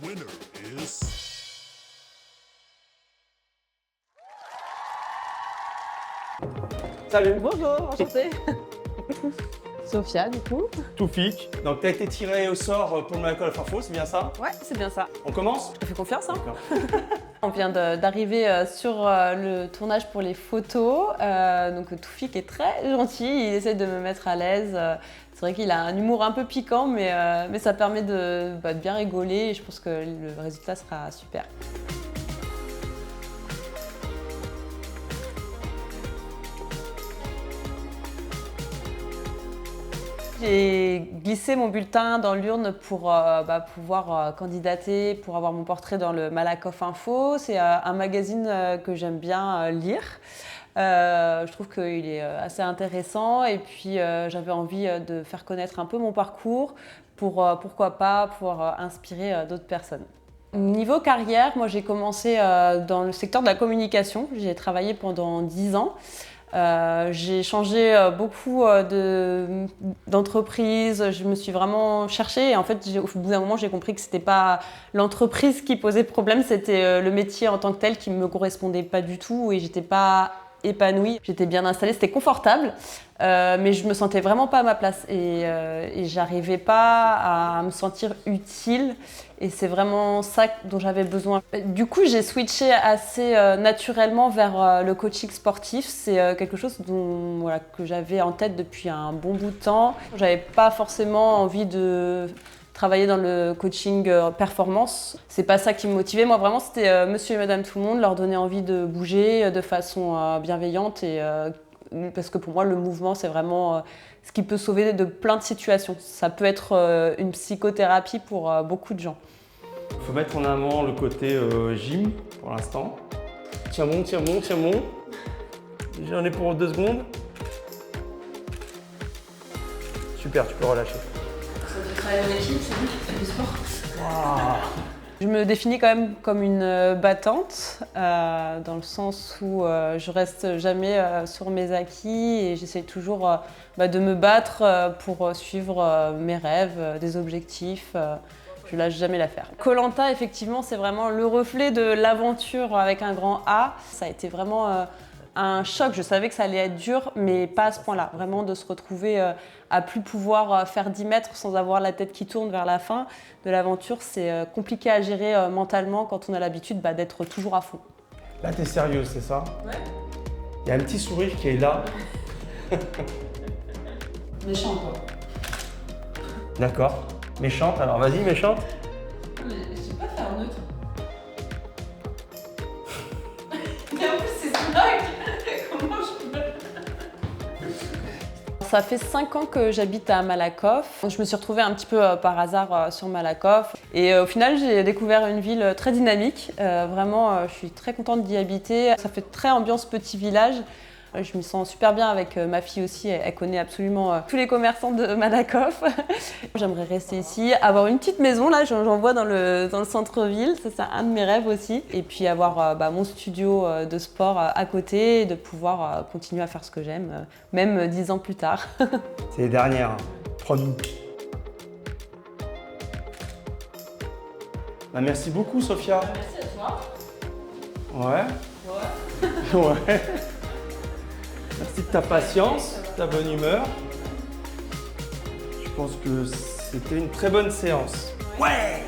winner is... Salut. Bonjour, enchantée. Sophia, du coup. Toufik. Donc, tu as été tiré au sort pour le Malakoff Info, c'est bien ça? Ouais, c'est bien ça. On commence? Je te fais confiance, hein. D'accord. On vient d'arriver sur le tournage pour les photos. Donc Toufik est très gentil, il essaie de me mettre à l'aise. C'est vrai qu'il a un humour un peu piquant, mais ça permet de bien rigoler et je pense que le résultat sera super. J'ai glissé mon bulletin dans l'urne pour pouvoir candidater, pour avoir mon portrait dans le Malakoff Info. C'est un magazine que j'aime bien lire. Je trouve qu'il est assez intéressant et puis j'avais envie de faire connaître un peu mon parcours pour, pourquoi pas, pouvoir inspirer d'autres personnes. Niveau carrière, moi j'ai commencé dans le secteur de la communication. J'ai travaillé pendant 10 ans. J'ai changé beaucoup d'entreprises, je me suis vraiment cherchée et en fait au bout d'un moment j'ai compris que c'était pas l'entreprise qui posait problème, c'était le métier en tant que tel qui me correspondait pas du tout et j'étais pas épanouie. J'étais bien installée, c'était confortable, mais je me sentais vraiment pas à ma place et j'arrivais pas à me sentir utile et c'est vraiment ça dont j'avais besoin. Du coup, j'ai switché assez naturellement vers le coaching sportif. C'est quelque chose que j'avais en tête depuis un bon bout de temps. J'avais pas forcément envie de travailler dans le coaching performance. C'est pas ça qui me motivait. Moi, vraiment, c'était monsieur et madame tout le monde, leur donner envie de bouger de façon bienveillante et parce que pour moi, le mouvement, c'est vraiment ce qui peut sauver de plein de situations. Ça peut être une psychothérapie pour beaucoup de gens. Il faut mettre en avant le côté gym pour l'instant. Tiens bon, tiens bon, tiens bon. J'en ai pour 2 secondes. Super, tu peux relâcher. Travailler en équipe, c'est lui qui fait du sport. Wow. Je me définis quand même comme une battante, dans le sens où je reste jamais sur mes acquis et j'essaie toujours de me battre pour suivre mes rêves, des objectifs. Je lâche jamais l'affaire. Koh Lanta, effectivement, c'est vraiment le reflet de l'aventure avec un grand A. Ça a été vraiment un choc. Je savais que ça allait être dur, mais pas à ce point-là. Vraiment de se retrouver à plus pouvoir faire 10 mètres sans avoir la tête qui tourne vers la fin de l'aventure, c'est compliqué à gérer mentalement quand on a l'habitude d'être toujours à fond. Là, t'es sérieuse, c'est ça? Ouais. Il y a un petit sourire qui est là. Méchant, quoi. D'accord. Méchante, alors vas-y, méchante. Mais je sais pas faire neutre. Mais en plus, c'est snack. Comment je peux? Ça fait 5 ans que j'habite à Malakoff. Je me suis retrouvée un petit peu par hasard sur Malakoff. Et au final, j'ai découvert une ville très dynamique. Vraiment, je suis très contente d'y habiter. Ça fait très ambiance petit village. Je me sens super bien avec ma fille aussi, elle connaît absolument tous les commerçants de Malakoff. J'aimerais rester ici, avoir une petite maison, là j'en vois dans le centre-ville, ça c'est un de mes rêves aussi. Et puis avoir mon studio de sport à côté et de pouvoir continuer à faire ce que j'aime, même 10 ans plus tard. C'est les dernières. Promis. Merci beaucoup, Sophia. Merci à toi. Ouais. Ouais. Merci de ta patience, ta bonne humeur. Je pense que c'était une très bonne séance. Ouais!